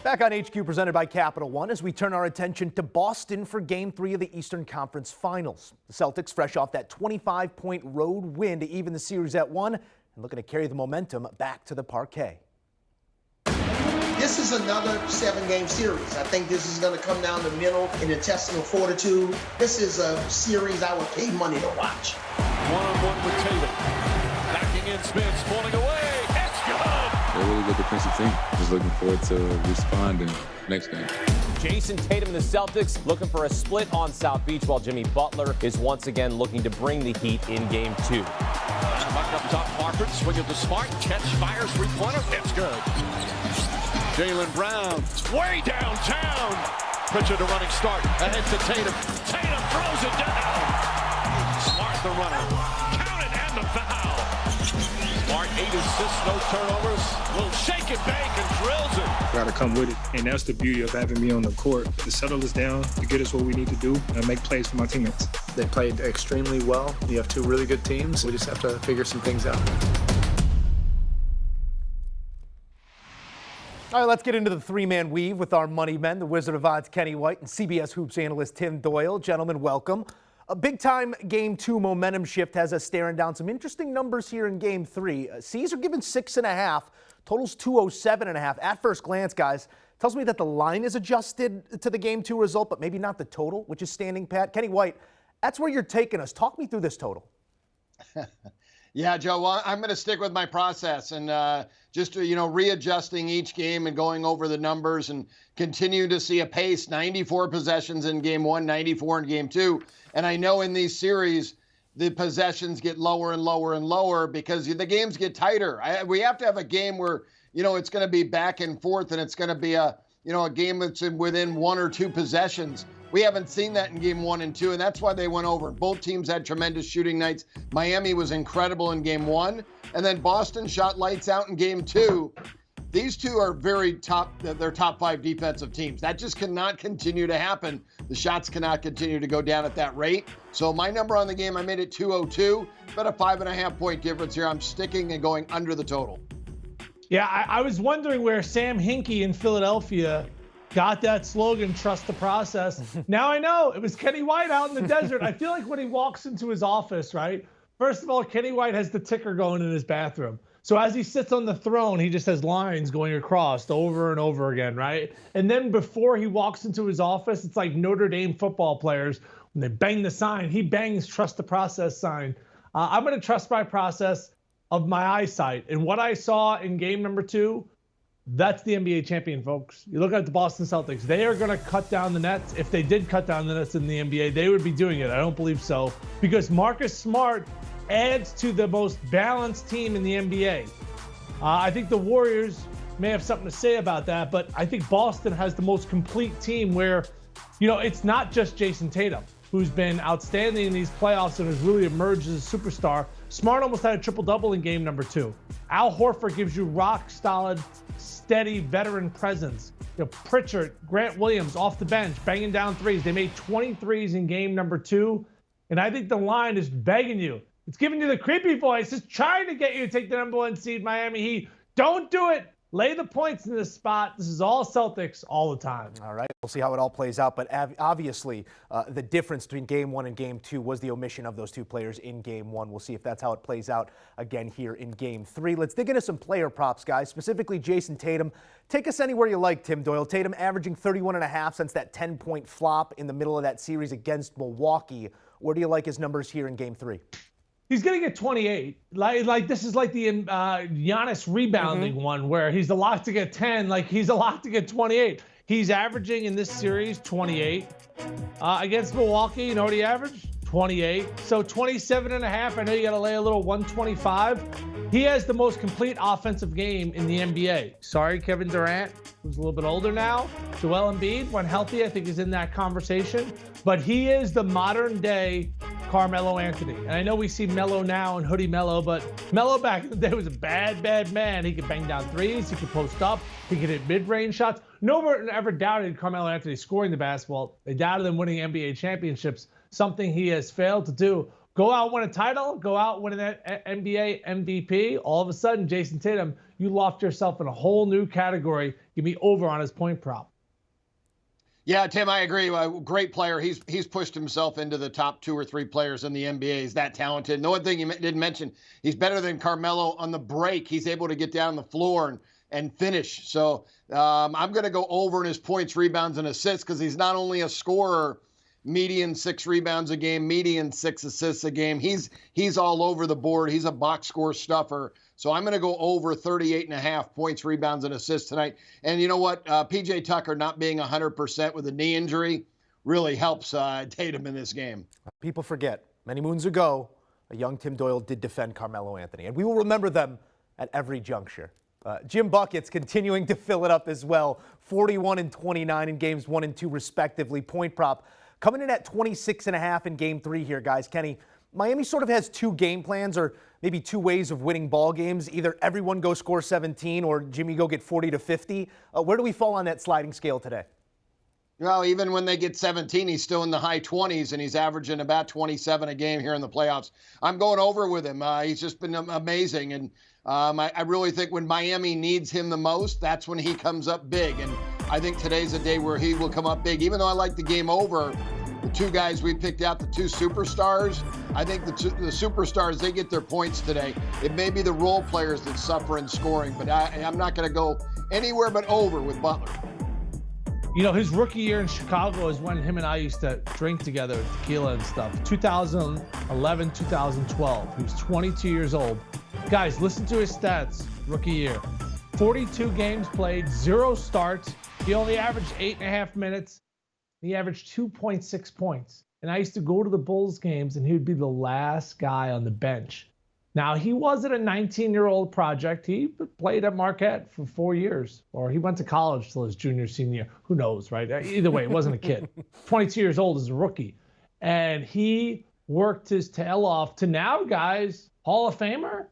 Back on HQ presented by Capital One as we turn our attention to Boston for Game 3 of the Eastern Conference Finals. The Celtics fresh off that 25-point road win to even the series at 1 and looking to carry the momentum back to the parquet. This is another 7-game series. I think this is going to come down the middle in intestinal fortitude. This is a series I would pay money to watch. One-on-one with Tatum. Backing in, Spence pulling away. It's good. They're a really good defensive team. Just looking forward to responding next game. Jason Tatum and the Celtics looking for a split on South Beach, while Jimmy Butler is once again looking to bring the Heat in Game 2. Back up top, Harper, swing it to Smart, catch, fires, three-pointer, it's good. Jaylen Brown, way downtown. Pritchard a running start, ahead to Tatum. Tatum throws it down. Smart the runner, count it and the foul. Smart 8 assists, no turnovers. Will shake it back and drills it. Got to come with it, and that's the beauty of having me on the court. To settle us down, to get us what we need to do, and make plays for my teammates. They played extremely well. You have two really good teams. We just have to figure some things out. All right, let's get into the three-man weave with our money men, the Wizard of Odds, Kenny White, and CBS Hoops analyst Tim Doyle. Gentlemen, welcome. A big-time Game 2 momentum shift has us staring down some interesting numbers here in Game 3. C's are given 6.5, totals 207.5. At first glance, guys, tells me that the line is adjusted to the Game 2 result, but maybe not the total, which is standing pat. Kenny White, that's where you're taking us. Talk me through this total. Yeah, Joe, well, I'm going to stick with my process and just, readjusting each game and going over the numbers and continue to see a pace. 94 possessions in Game 1, 94 in Game 2. And I know in these series, the possessions get lower and lower and lower because the games get tighter. We have to have a game where, it's going to be back and forth and it's going to be a game that's within 1 or 2 possessions. We haven't seen that in Game 1 and 2, and that's why they went over. Both teams had tremendous shooting nights. Miami was incredible in Game 1, and then Boston shot lights out in Game 2. These two are they're top 5 defensive teams. That just cannot continue to happen. The shots cannot continue to go down at that rate. So my number on the game, I made it 202, but a 5.5-point difference here. I'm sticking and going under the total. Yeah, I was wondering where Sam Hinkie in Philadelphia got that slogan, trust the process. Now I know it was Kenny White out in the desert. I feel like when he walks into his office, right? First of all, Kenny White has the ticker going in his bathroom. So as he sits on the throne, he just has lines going across over and over again, right? And then before he walks into his office, it's like Notre Dame football players. When they bang the sign, he bangs trust the process sign. I'm going to trust my process of my eyesight. And what I saw in game number 2, that's the NBA champion, folks. You look at the Boston Celtics. They are going to cut down the nets. If they did cut down the nets in the NBA, they would be doing it. I don't believe so. Because Marcus Smart adds to the most balanced team in the NBA. I think the Warriors may have something to say about that, but I think Boston has the most complete team where, it's not just Jason Tatum, who's been outstanding in these playoffs and has really emerged as a superstar. Smart almost had a triple-double in game number 2. Al Horford gives you rock-solid, steady veteran presence. Pritchard, Grant Williams off the bench, banging down threes. They made 20 threes in game number 2. And I think the line is begging you. It's giving you the creepy voice. It's trying to get you to take the number 1 seed, Miami Heat. Don't do it. Lay the points in this spot. This is all Celtics all the time. All right. We'll see how it all plays out. But obviously, the difference between Game 1 and Game 2 was the omission of those 2 players in Game 1. We'll see if that's how it plays out again here in Game 3. Let's dig into some player props, guys, specifically Jason Tatum. Take us anywhere you like, Tim Doyle. Tatum averaging 31.5 since that 10-point flop in the middle of that series against Milwaukee. Where do you like his numbers here in Game 3? He's going to get 28. Like this is like the Giannis rebounding one where he's a lock to get 10. Like he's a lock to get 28. He's averaging in this series 28. Against Milwaukee, you know what he averaged? 28. So 27.5. I know you got to lay a little 125. He has the most complete offensive game in the NBA. Sorry, Kevin Durant, who's a little bit older now. Joel Embiid, when healthy, I think is in that conversation. But he is the modern day Carmelo Anthony. And I know we see Melo now and Hoodie Melo, but Melo back in the day was a bad, bad man. He could bang down threes. He could post up. He could hit mid-range shots. No one ever doubted Carmelo Anthony scoring the basketball. They doubted him winning NBA championships, something he has failed to do. Go out, win a title, go out, win an NBA MVP. All of a sudden, Jason Tatum, you loft yourself in a whole new category. Give me over on his point prop. Yeah, Tim, I agree. Great player. He's pushed himself into the top 2 or 3 players in the NBA. He's that talented. And the one thing you didn't mention, he's better than Carmelo on the break. He's able to get down the floor and finish. So I'm going to go over in his points, rebounds, and assists because he's not only a scorer, median 6 rebounds a game, median 6 assists a game. He's all over the board. He's a box score stuffer. So I'm going to go over 38.5 points, rebounds, and assists tonight. And you know what? P.J. Tucker not being 100% with a knee injury really helps Tatum in this game. People forget, many moons ago, a young Tim Doyle did defend Carmelo Anthony, and we will remember them at every juncture. Jim Buckets continuing to fill it up as well. 41 and 29 in games 1 and 2 respectively. Point prop coming in at 26.5 in game 3 here, guys. Kenny, Miami sort of has 2 game plans or maybe 2 ways of winning ball games. Either everyone go score 17 or Jimmy go get 40 to 50. Where do we fall on that sliding scale today? Well, even when they get 17, he's still in the high 20s, and he's averaging about 27 a game here in the playoffs. I'm going over with him. He's just been amazing, and I really think when Miami needs him the most, that's when he comes up big. And I think today's a day where he will come up big. Even though I like the game over, the 2 guys we picked out, the 2 superstars, I think the superstars, they get their points today. It may be the role players that suffer in scoring, but I'm not going to go anywhere but over with Butler. You know, his rookie year in Chicago is when him and I used to drink together, tequila and stuff. 2011, 2012. He was 22 years old. Guys, listen to his stats rookie year. 42 games played, 0 starts. He only averaged 8.5 minutes. He averaged 2.6 points. And I used to go to the Bulls games, and he would be the last guy on the bench. Now, he wasn't a 19-year-old project. He played at Marquette for 4 years, or he went to college till his junior, senior. Who knows, right? Either way, it wasn't a kid. 22 years old as a rookie. And he worked his tail off to now, guys, Hall of Famer.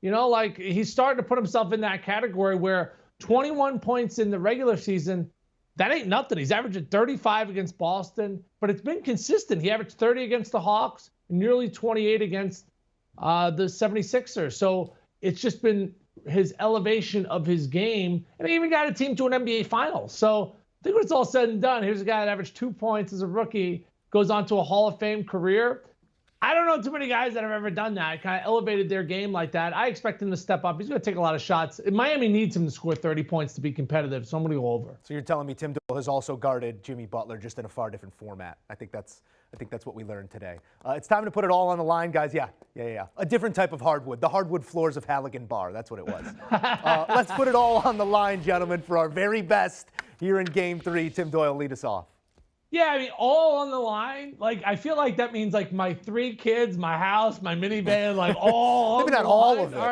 You know, like he's starting to put himself in that category where 21 points in the regular season, that ain't nothing. He's averaging 35 against Boston, but it's been consistent. He averaged 30 against the Hawks and nearly 28 against the 76ers. So it's just been his elevation of his game. And he even got a team to an NBA Finals. So I think when it's all said and done, here's a guy that averaged 2 points as a rookie, goes on to a Hall of Fame career. I don't know too many guys that have ever done that, kind of elevated their game like that. I expect him to step up. He's going to take a lot of shots. Miami needs him to score 30 points to be competitive, so I'm going to go over. So you're telling me Tim Doyle has also guarded Jimmy Butler just in a far different format. I think that's what we learned today. It's time to put it all on the line, guys. Yeah. A different type of hardwood. The hardwood floors of Halligan Bar. That's what it was. Let's put it all on the line, gentlemen, for our very best here in Game 3. Tim Doyle, lead us off. Yeah, I mean, all on the line. Like, I feel like that means like my 3 kids, my house, my minivan, like all. Maybe not all of it. All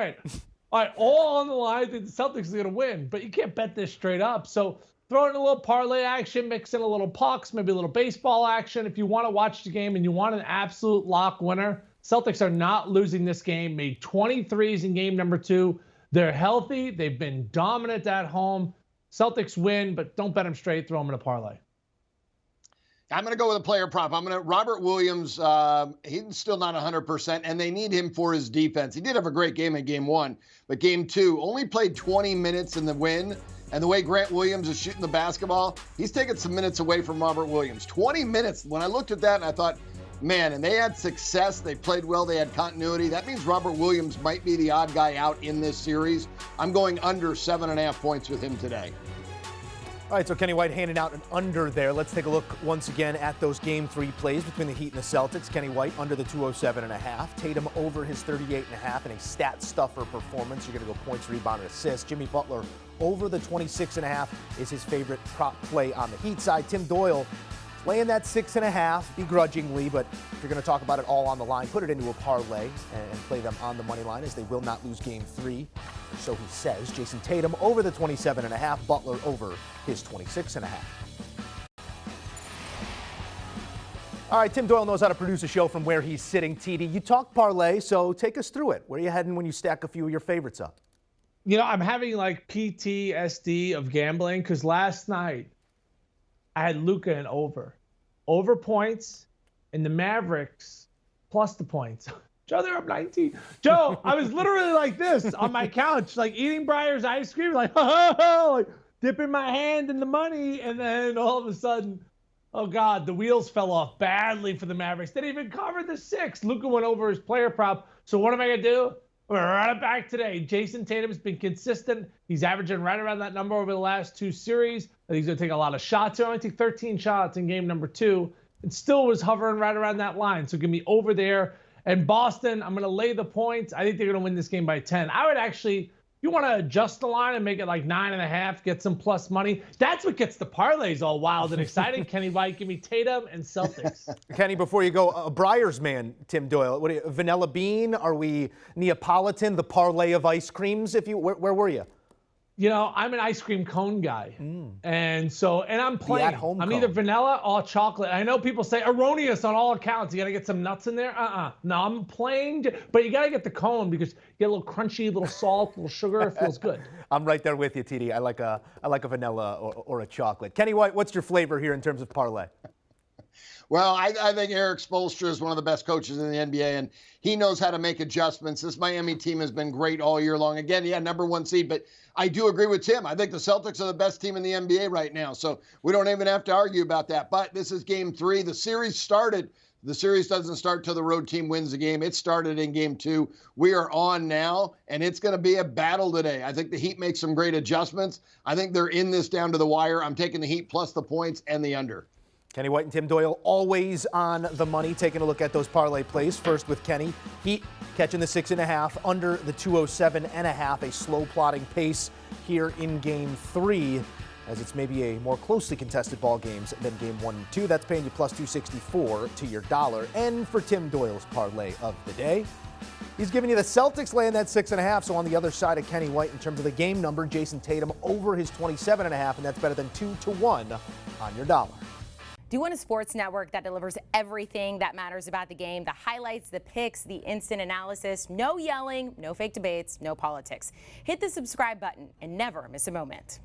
right, all on the line. I think the Celtics are going to win, but you can't bet this straight up. So throw in a little parlay action, mix in a little pucks, maybe a little baseball action. If you want to watch the game and you want an absolute lock winner, Celtics are not losing this game. Made 23s in game number 2. They're healthy. They've been dominant at home. Celtics win, but don't bet them straight. Throw them in a parlay. I'm going to go with a player prop. Robert Williams, he's still not 100%, and they need him for his defense. He did have a great game in game 1, but game 2 only played 20 minutes in the win. And the way Grant Williams is shooting the basketball, he's taking some minutes away from Robert Williams. 20 minutes. When I looked at that, and I thought, man, and they had success. They played well. They had continuity. That means Robert Williams might be the odd guy out in this series. I'm going under 7.5 points with him today. All right, so Kenny White handing out an under there. Let's take a look once again at those Game 3 plays between the Heat and the Celtics. Kenny White under the 207.5. Tatum over his 38.5 in a stat stuffer performance. You're going to go points, rebound, and assists. Jimmy Butler over the 26.5 is his favorite prop play on the Heat side. Tim Doyle laying that 6.5 begrudgingly, but if you're going to talk about it all on the line, put it into a parlay and play them on the money line as they will not lose Game 3. So he says. Jason Tatum over the 27.5, Butler over his 26.5. All right, Tim Doyle knows how to produce a show from where he's sitting. TD, you talk parlay, so take us through it. Where are you heading when you stack a few of your favorites up? You know, I'm having like PTSD of gambling because last night I had Luka and over points, and the Mavericks plus the points. Joe, they're up 19. Joe, I was literally like this on my couch, like eating Breyer's ice cream, like, like dipping my hand in the money. And then all of a sudden, oh God, the wheels fell off badly for the Mavericks. They didn't even cover the 6. Luka went over his player prop. So what am I going to do? I'm going to run it back today. Jason Tatum's been consistent. He's averaging right around that number over the last 2 series. I think he's going to take a lot of shots. He only took 13 shots in game number 2. And still was hovering right around that line. So give me over there. And Boston, I'm going to lay the points. I think they're going to win this game by 10. I would actually, you want to adjust the line and make it like 9.5, get some plus money. That's what gets the parlays all wild and exciting. Kenny White, give me Tatum and Celtics. Kenny, before you go, a Breyers man, Tim Doyle. What are you, vanilla bean? Are we Neapolitan, the parlay of ice creams? Where were you? You know, I'm an ice cream cone guy. And I'm playing. at-home I'm cone. either vanilla or chocolate. I know people say erroneous on all accounts. You got to get some nuts in there. No, I'm playing. But you got to get the cone because you get a little crunchy, a little salt, a little sugar. It feels good. I'm right there with you, TD. I like a vanilla or a chocolate. Kenny White, what's your flavor here in terms of parlay? Well, I think Eric Spoelstra is one of the best coaches in the NBA, and he knows how to make adjustments. This Miami team has been great all year long. Again, yeah, number 1 seed, but I do agree with Tim. I think the Celtics are the best team in the NBA right now, so we don't even have to argue about that. But this is game 3. The series started. The series doesn't start till the road team wins the game. It started in game 2. We are on now, and it's going to be a battle today. I think the Heat make some great adjustments. I think they're in this down to the wire. I'm taking the Heat plus the points and the under. Kenny White and Tim Doyle always on the money. Taking a look at those parlay plays. First with Kenny. Heat catching the 6.5, under the 207.5. A slow plotting pace here in game 3, as it's maybe a more closely contested ball games than game 1 and 2. That's paying you plus 264 to your dollar. And for Tim Doyle's parlay of the day, he's giving you the Celtics laying that 6.5. So on the other side of Kenny White in terms of the game number, Jason Tatum over his 27.5, and that's better than 2-1 on your dollar. Do you want a sports network that delivers everything that matters about the game? The highlights, the picks, the instant analysis, no yelling, no fake debates, no politics. Hit the subscribe button and never miss a moment.